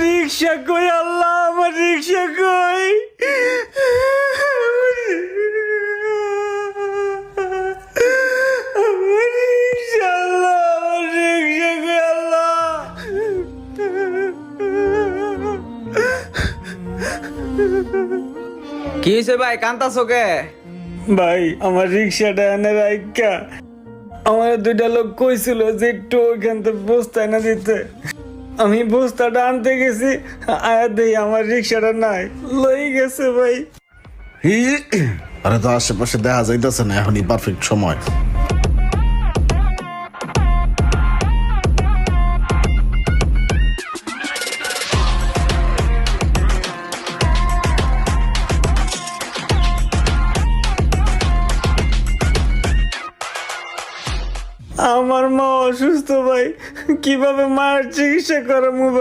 রিক্সা কই আল্লাহ, আমার রিক্সা কই? আমার রিক্সা আল্লাহ, আমার রিক্সা কই আল্লাহ? কি হয়েছে ভাই, কান্তাছো কে? ভাই আমার রিক্সাটা এনে রাইকা আমার দুইটা লোক কইছিল যে একটু ওইখান থেকে বস্তা এনে দিতে। আমি বস্তাটা আনতে গেছি, আয়া দেই আমার রিক্সাটা নাই, লই গেছে ভাই। আরে তো আশেপাশে দেখা যাইতেছে না, এখনই পারফেক্ট সময়। আমার মা অসুস্থ ভাই, কিভাবে মায়ের চিকিৎসা করাবো ভাই?